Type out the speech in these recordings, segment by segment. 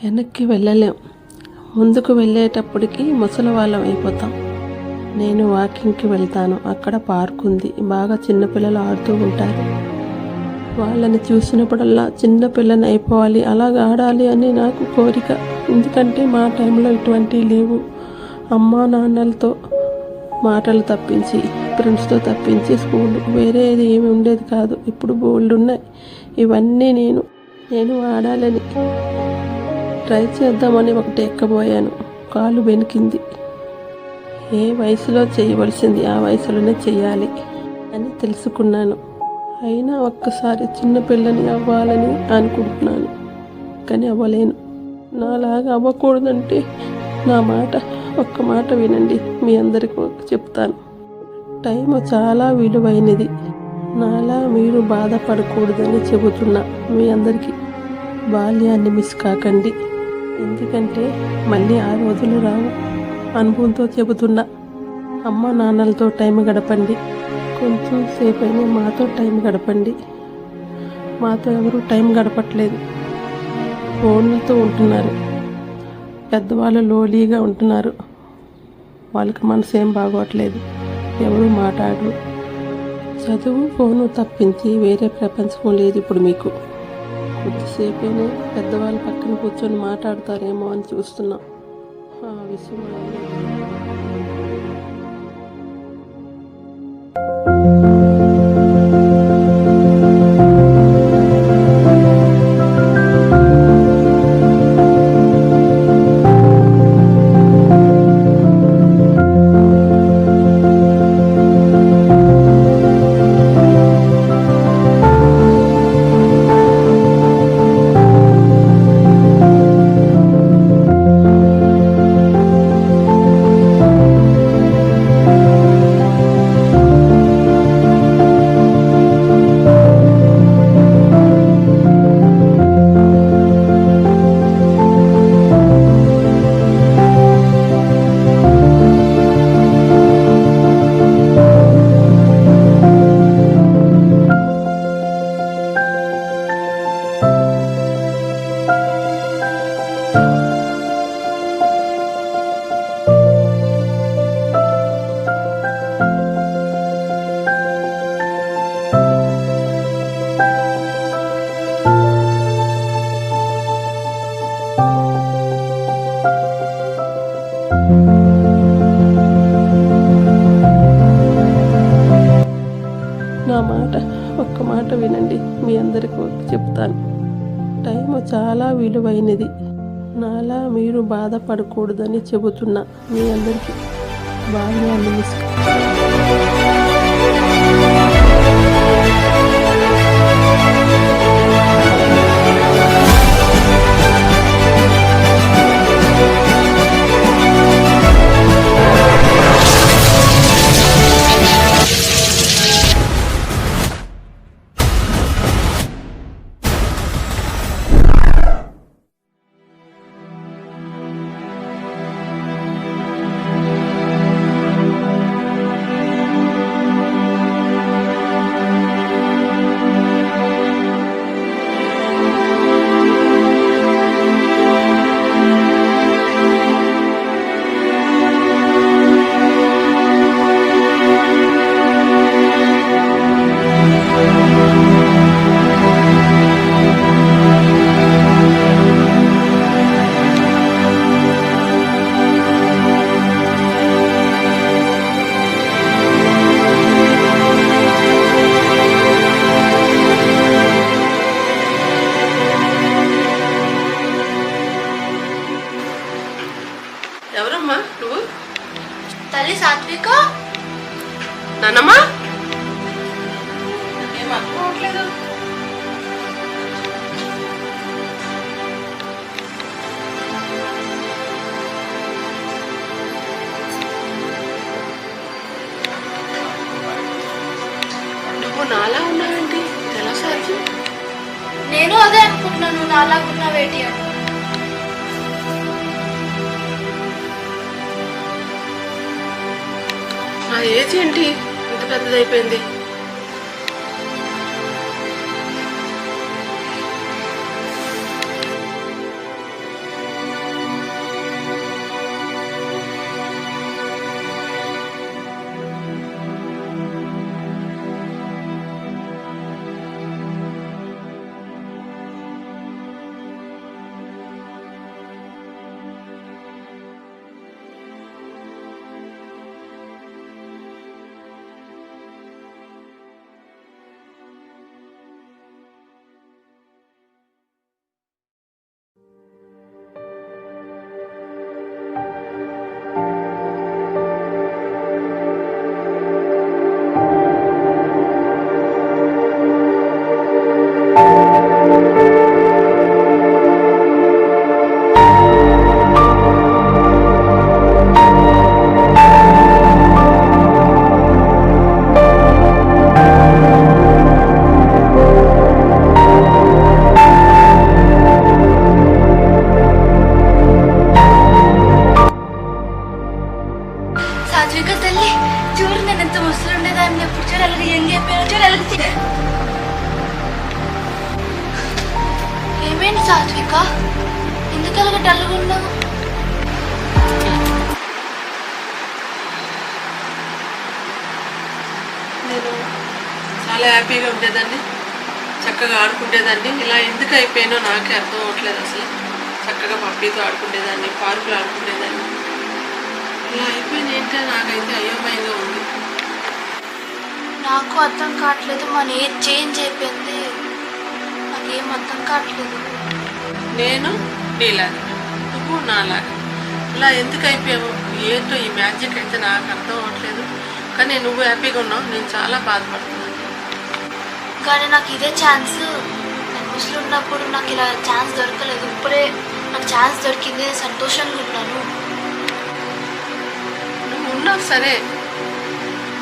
వెనక్కి వెళ్ళలేం. ముందుకు వెళ్ళేటప్పటికి ముసలి వాళ్ళం అయిపోతాం. నేను వాకింగ్కి వెళ్తాను. అక్కడ పార్క్ ఉంది. బాగా చిన్నపిల్లలు ఆడుతూ ఉంటారు. వాళ్ళని చూసినప్పుడల్లా చిన్నపిల్లని అయిపోవాలి, అలాగ ఆడాలి అని నాకు కోరిక. ఎందుకంటే మా టైంలో ఇటువంటివి లేవు. అమ్మా నాన్నలతో మాటలు తప్పించి, ఫ్రెండ్స్తో తప్పించి స్కూల్ వేరేది ఏమి ఉండేది కాదు. ఇప్పుడు బోల్డ్ ఉన్నాయి. ఇవన్నీ నేను ఆడాలని ట్రై చేద్దామని ఒకటి ఎక్కబోయాను. కాలు బెనికింది. ఏ వయసులో చేయవలసింది ఆ వయసులోనే చేయాలి అని తెలుసుకున్నాను. అయినా ఒక్కసారి చిన్నపిల్లని అవ్వాలని అనుకుంటున్నాను, కానీ అవ్వలేను. నాలాగా అవ్వకూడదంటే ఒక్క మాట వినండి. మీ అందరికీ చెప్తాను. టైం చాలా విలువైనది. నాలా మీరు బాధపడకూడదని చెబుతున్నా. మీ అందరికీ బాల్యాన్ని మిస్ కాకండి. ఎందుకంటే మళ్ళీ ఆ రోజులు రావు. అనుభవంతో చెబుతున్నా. అమ్మ నాన్నలతో టైం గడపండి. కొంచెం సేపైనా మాతో టైం గడపండి. మాతో ఎవరు టైం గడపట్లేదు. ఫోన్లతో ఉంటున్నారు. పెద్దవాళ్ళు లోలీగా ఉంటున్నారు. వాళ్ళకి మనసు ఏం బాగోట్లేదు. ఎవరు మాట్లాడరు. చదువు ఫోను తప్పించి వేరే ప్రపంచం లేదు ఇప్పుడు మీకు. కొద్దిసేపైనా పెద్దవాళ్ళ పక్కన కూర్చొని మాట్లాడతారేమో అని చూస్తున్నాం. ఆ విషయం ఒక్క మాట వినండి. మీ అందరికీ చెప్తాను. టైం చాలా విలువైనది. నాలా మీరు బాధపడకూడదని చెబుతున్నా. మీ అందరికీ బాల్యాన్ని మిస్ ఎవరమ్మా నువ్వు? తల్లి సాత్విక. నానమ్మా ఏం అర్థమవట్లేదు. నువ్వు నాలా ఉన్నావేంటి? ఎలా సాధ్యం? నేను అదే అనుకుంటున్నాను. నాలా ఉన్నావేటి అని. నా ఏజ్ ఏంటి ఇంత పెద్దదైపోయింది? సాత్విక తల్లి చూడు, నేను ఎంత ముసలు ఉండేదాన్ని, ఎప్పుడు చూడు అలాగే ఏం చెప్పాను, చూడు అలాగే. ఏమేంటి సాత్విక, ఎందుకు అలాగ డల్గా ఉన్నావు? నేను చాలా హ్యాపీగా ఉండేదాన్ని, చక్కగా ఆడుకుంటేదాన్ని. ఇలా ఎందుకు అయిపోయానో నాకే అర్థం అవ్వట్లేదు అసలు. చక్కగా పప్పీతో ఆడుకుంటేదాన్ని, పార్కులో ఆడుకుంటేదాన్ని. ఇలా అయిపోయింది ఏంటో నాకైతే అయోమయంగా ఉంది. నాకు అర్థం కావట్లేదు, మన ఏజ్ చేంజ్ అయిపోయింది, నాకేం అర్థం కావట్లేదు. నేను నీలాగా, నువ్వు నాలాగా. ఇలా ఎందుకు అయిపోయావు ఏంటో ఈ మ్యాజిక్ అయితే నాకు అర్థం అవ్వట్లేదు. కానీ నువ్వు హ్యాపీగా ఉన్నావు, నేను చాలా బాధపడుతున్నాను. కానీ నాకు ఇదే ఛాన్స్, నేను ముసలు ఉన్నప్పుడు నాకు ఇలా ఛాన్స్ దొరకలేదు, ఇప్పుడే నాకు ఛాన్స్ దొరికింది, నేను సంతోషంగా ఉన్నాను. నువ్వు ఉన్నావు సరే,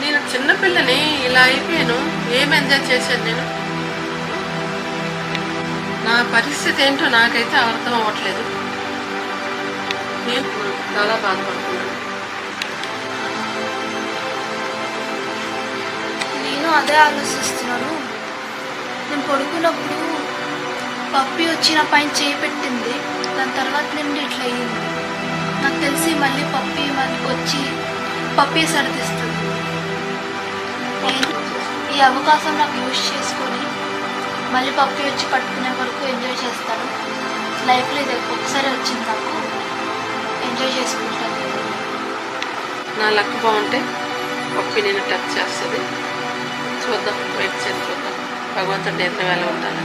నేను చిన్నపిల్లని ఇలా అయిపోయాను, ఏం ఎంజాయ్ చేశాను నేను? నా పరిస్థితి ఏంటో నాకైతే అర్థం అవ్వట్లేదు. నేను చాలా బాధపడుతున్నాను. నేను అదే ఆలోచిస్తున్నాను. నేను పడుకున్నప్పుడు పప్పి వచ్చి నా పైన చేయి పెట్టింది, దాని తర్వాత నుండి ఇట్లా అయ్యింది. నాకు తెలిసి మళ్ళీ పప్పి మనకి వచ్చి పప్పి సర్దిస్తుంది. నేను ఈ అవకాశం నాకు యూజ్ చేసుకొని మళ్ళీ పప్పి వచ్చి పట్టుకునే వరకు ఎంజాయ్ చేస్తాను. లైఫ్లో ఇది ఒకసారి వచ్చింది, నాకు ఎంజాయ్ చేసుకుంటాను. నా లక్ బాగుంటే పప్పి నేను టచ్ చేస్తుంది. చూద్దాం, వెయిట్ చేసి చూద్దాం. భగవంతుడి నిర్ణయం ఎలా ఉండాలి.